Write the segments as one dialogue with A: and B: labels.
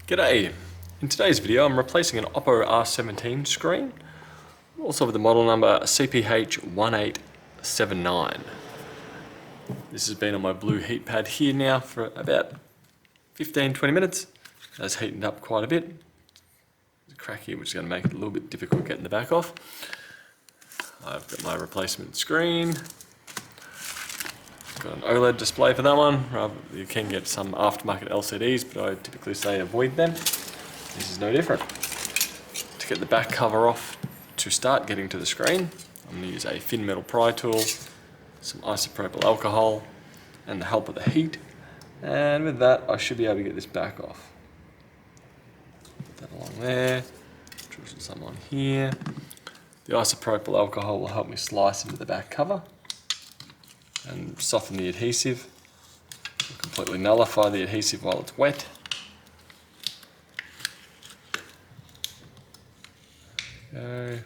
A: G'day! In today's video I'm replacing an Oppo R17 screen, also with the model number CPH1879. This has been on my blue heat pad here now for about 15-20 minutes. It's heated up quite a bit. There's a crack here which is going to make it a little bit difficult getting the back off. I've got my replacement screen. Got an OLED display for that one. You can get some aftermarket LCDs, but I typically say avoid them. This is no different. To get the back cover off, to start getting to the screen, I'm going to use a thin metal pry tool, some isopropyl alcohol, and the help of the heat. And with that, I should be able to get this back off. Put that along there. Drizzle some on here. The isopropyl alcohol will help me slice into the back cover and soften the adhesive. It'll completely nullify the adhesive while it's wet. Go.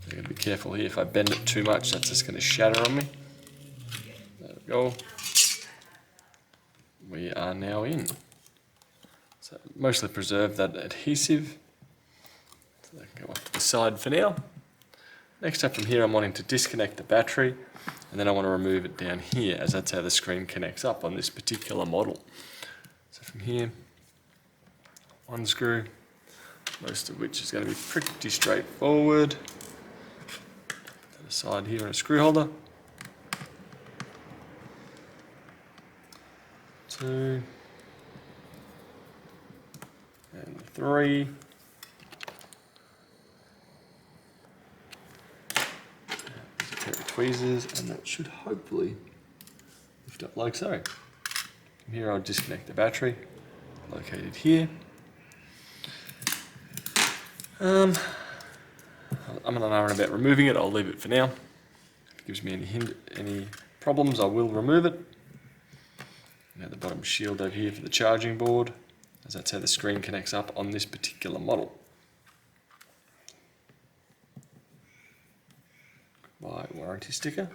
A: I'm going to be careful here. If I bend it too much, that's just going to shatter on me. There we go. We are now in. So mostly preserve that adhesive. So that can go off to the side for now. Next up from here, I'm wanting to disconnect the battery, and then I want to remove it down here, as that's how the screen connects up on this particular model. So from here, one screw, most of which is going to be pretty straightforward. To the side here, and a screw holder. 2 and 3. Tweezers, and that should hopefully lift up like so. From here I'll disconnect the battery, located here. I'm an unknown about removing it. I'll leave it for now. If it gives me any problems, I will remove it. Now the bottom shield over here for the charging board, as that's how the screen connects up on this particular model. My warranty sticker.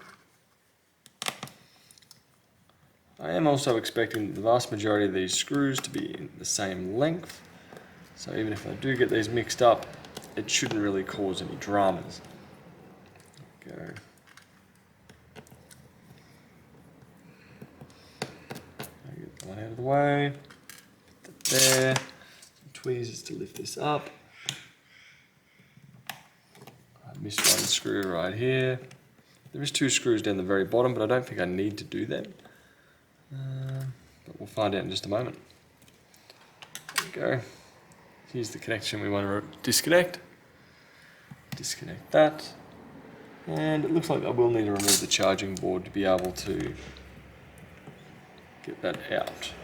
A: I am also expecting the vast majority of these screws to be in the same length, so even if I do get these mixed up, it shouldn't really cause any dramas. Go. Get that one out of the way. Put that there. Some tweezers to lift this up. Missed one screw right here. There is 2 screws down the very bottom, but I don't think I need to do them. But we'll find out in just a moment. There we go. Here's the connection we want to disconnect. Disconnect that. And it looks like I will need to remove the charging board to be able to get that out.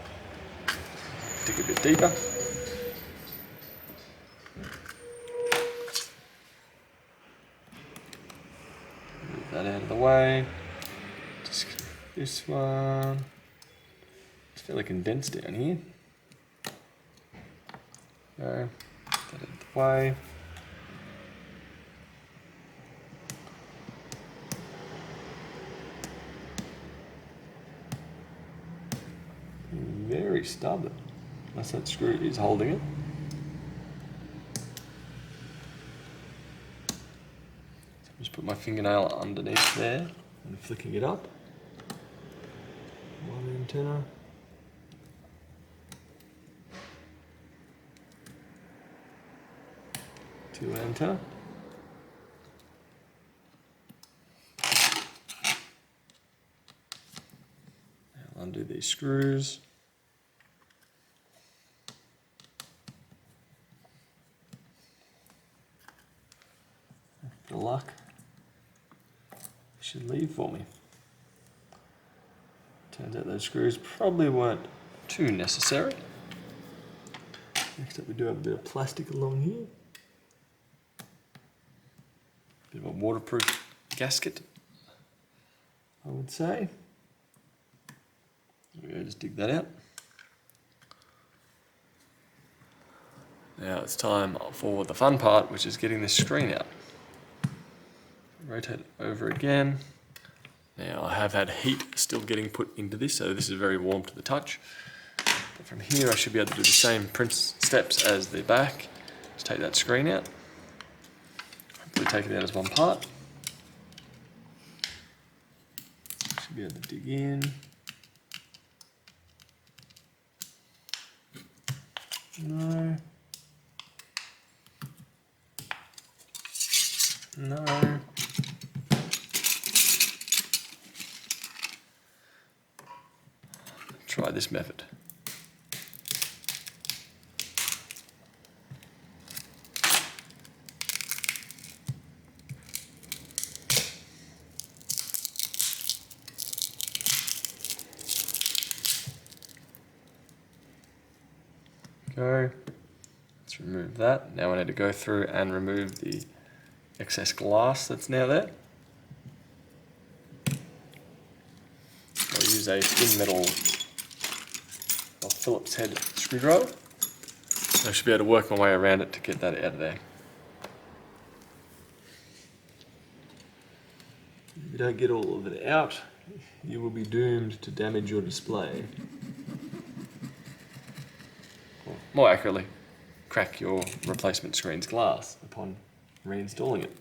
A: Dig a bit deeper. That out of the way. Disconnect this one. It's fairly condensed down here. Go. That out of the way. Very stubborn, unless that screw is holding it. Just put my fingernail underneath there and flicking it up. One antenna. Two antenna. Now I'll undo these screws. Good luck. Should leave for me. Turns out those screws probably weren't too necessary. Next up we do have a bit of plastic along here. Bit of a waterproof gasket, I would say. There we go, just dig that out. Now it's time for the fun part, which is getting this screen out. Rotate it over again. Now I have had heat still getting put into this, so this is very warm to the touch. So from here I should be able to do the same steps as the back. Just take that screen out. Hopefully take it out as one part. Should be able to dig in. No. No. Try this method. Go. Let's remove that. Now I need to go through and remove the excess glass that's now there. I'll use a thin metal or Phillips head screwdriver. I should be able to work my way around it to get that out of there. If you don't get all of it out, you will be doomed to damage your display. Or more accurately, crack your replacement screen's glass upon reinstalling it.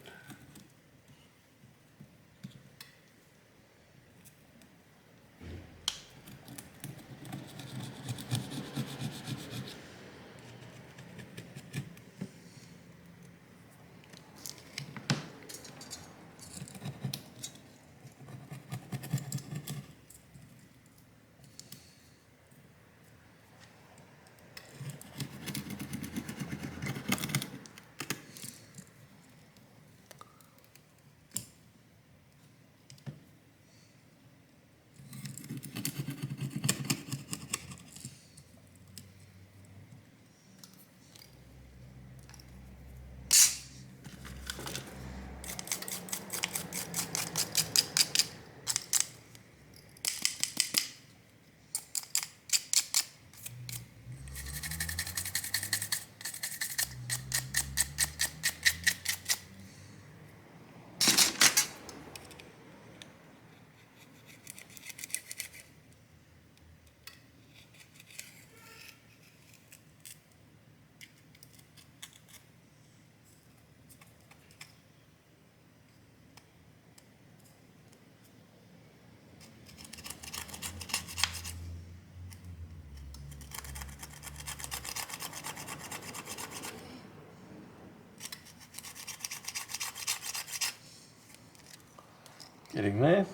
A: Getting there.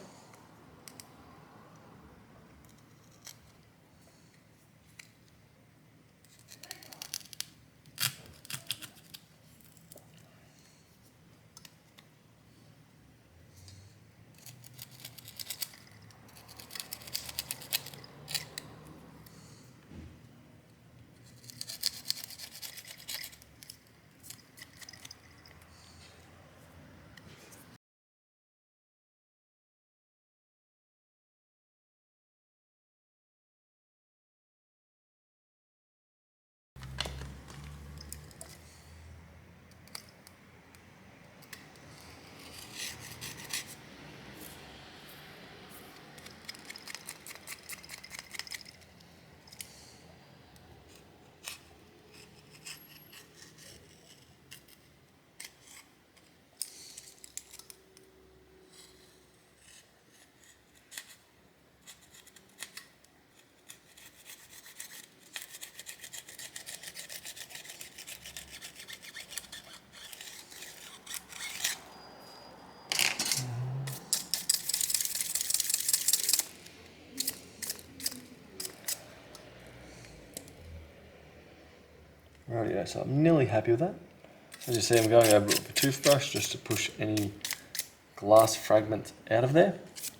A: Right, yeah, so I'm nearly happy with that. As you see, I'm going over with a toothbrush just to push any glass fragments out of there.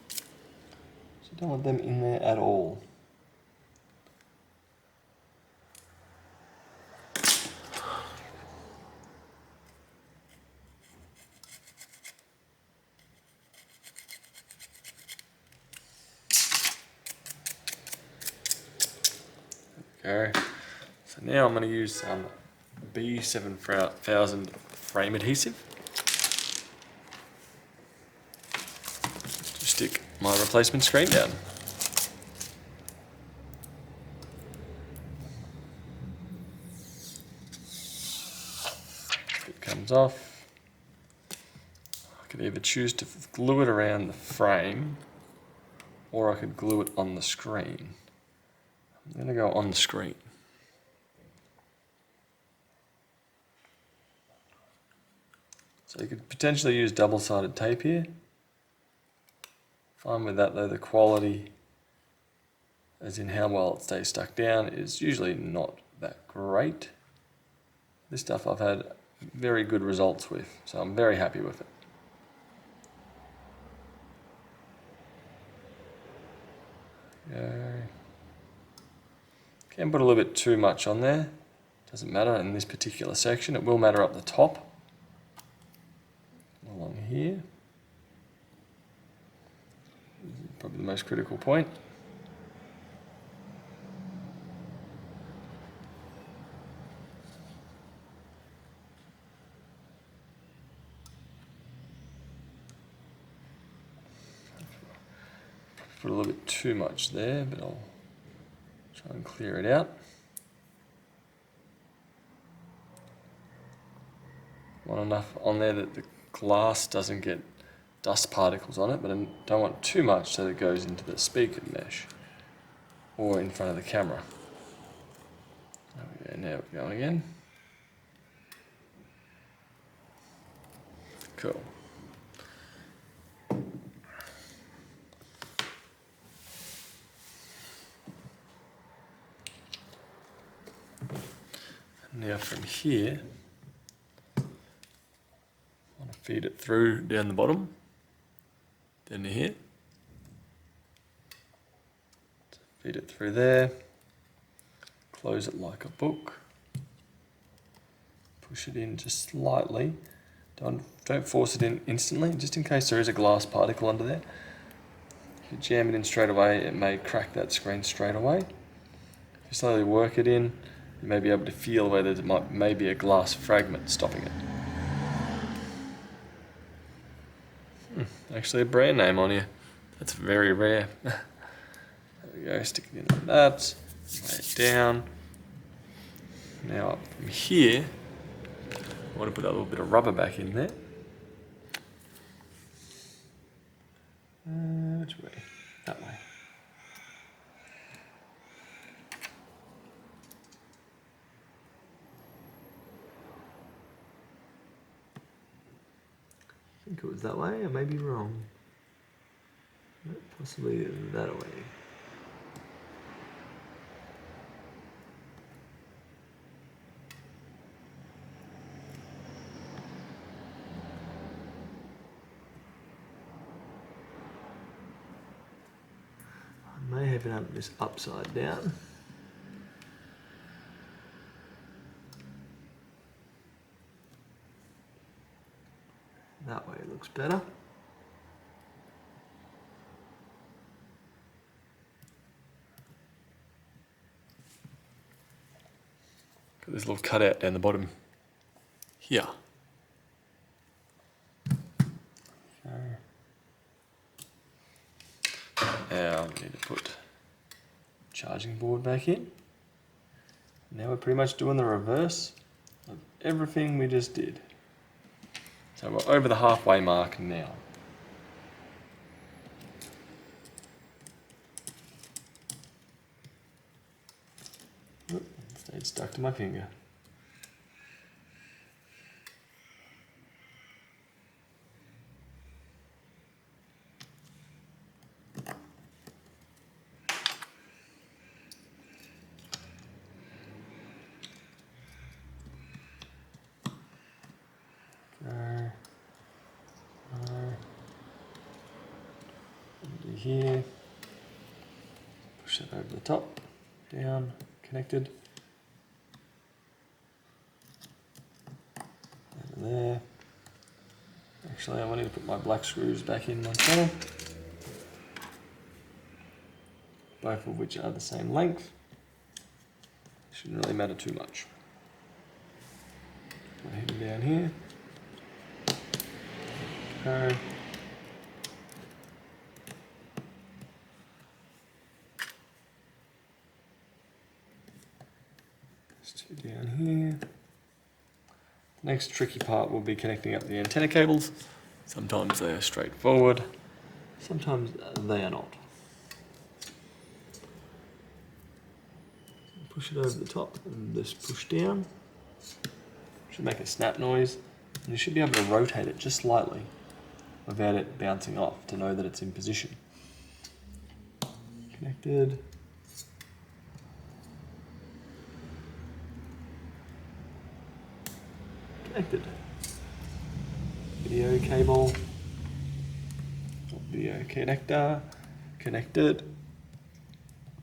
A: So don't want them in there at all. There we go. So now I'm going to use some B7000 frame adhesive to stick my replacement screen down. comes off. I could either choose to glue it around the frame, or I could glue it on the screen. I'm going to go on the screen. So you could potentially use double-sided tape here. Fine with that though, the quality, as in how well it stays stuck down, is usually not that great. This stuff I've had very good results with, so I'm very happy with it. Can put a little bit too much on there, doesn't matter in this particular section. It will matter up the top, along here. Probably the most critical point. Put a little bit too much there, but I'll try and clear it out. Want enough on there that the glass doesn't get dust particles on it, but I don't want too much so that it goes into the speaker mesh or in front of the camera. There we go, now we're going again. Cool. Now from here, I want to feed it through down the bottom, down to here. Feed it through there, close it like a book, push it in just slightly. Don't force it in instantly, just in case there is a glass particle under there. If you jam it in straight away, it may crack that screen straight away. If you slowly work it in, you may be able to feel where there may be a glass fragment stopping it. Actually a brand name on here. That's very rare. There we go, stick it in like that, lay it down. Now up from here, I want to put a little bit of rubber back in there. Which way? That way. I think it was that way, I may be wrong. Possibly that way. I may have done this upside down. That way looks better. Got this little cutout down the bottom here. Now we need to put charging board back in. Now we're pretty much doing the reverse of everything we just did. So we're over the halfway mark now. Oop, it stayed stuck to my finger. Here, push that over the top, down, connected, over there. Actually, I need to put my black screws back in myself, both of which are the same length. Shouldn't really matter too much. Put him down here. Okay. Down here. Next tricky part will be connecting up the antenna cables. Sometimes they are straightforward, sometimes they are not. Push it over the top and just push down. Should make a snap noise. And you should be able to rotate it just slightly without it bouncing off to know that it's in position. Connected. Connected. Video cable. Video connector. Connected.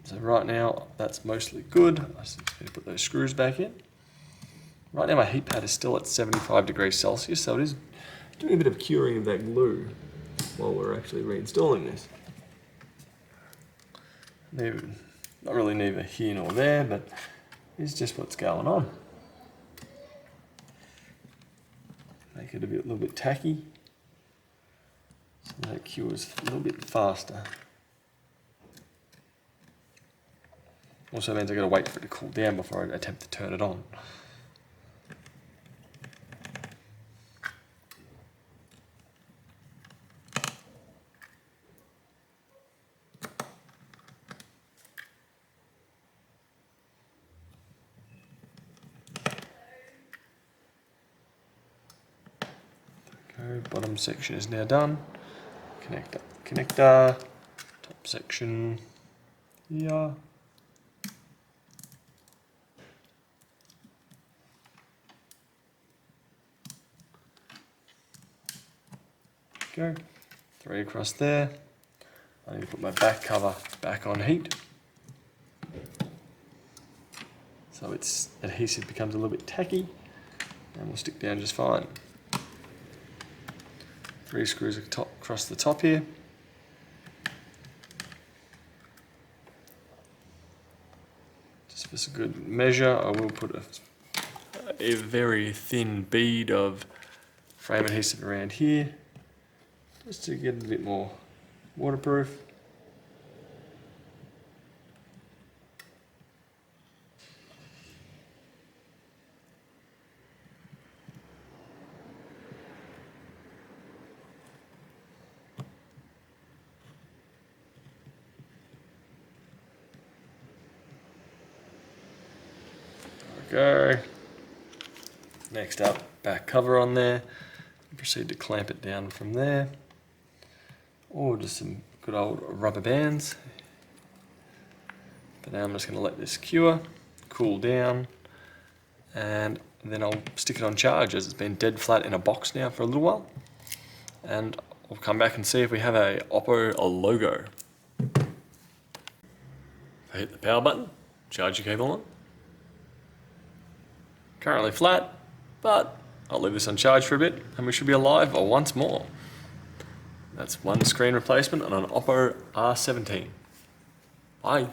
A: So right now that's mostly good. I'm just going to put those screws back in. Right now my heat pad is still at 75 degrees Celsius, so it is doing a bit of curing of that glue while we're actually reinstalling this. Not really neither here nor there, but it's just what's going on. Make it a little bit tacky, so that cures a little bit faster. Also means I've got to wait for it to cool down before I attempt to turn it on. Okay, bottom section is now done. Connector, top section here. Go, 3 across there. I need to put my back cover back on heat, so its adhesive becomes a little bit tacky and will stick down just fine. 3 screws across the top here. Just for some good measure, I will put a very thin bead of frame adhesive around here, just to get it a bit more waterproof. There we go. Next up, back cover on there. Proceed to clamp it down from there. Or just some good old rubber bands. But now I'm just going to let this cure, cool down, and then I'll stick it on charge as it's been dead flat in a box now for a little while. And I'll come back and see if we have a Oppo logo. If I hit the power button, charge your cable on. Currently flat, but I'll leave this on charge for a bit and we should be alive once more. That's one screen replacement on an Oppo R17. Bye.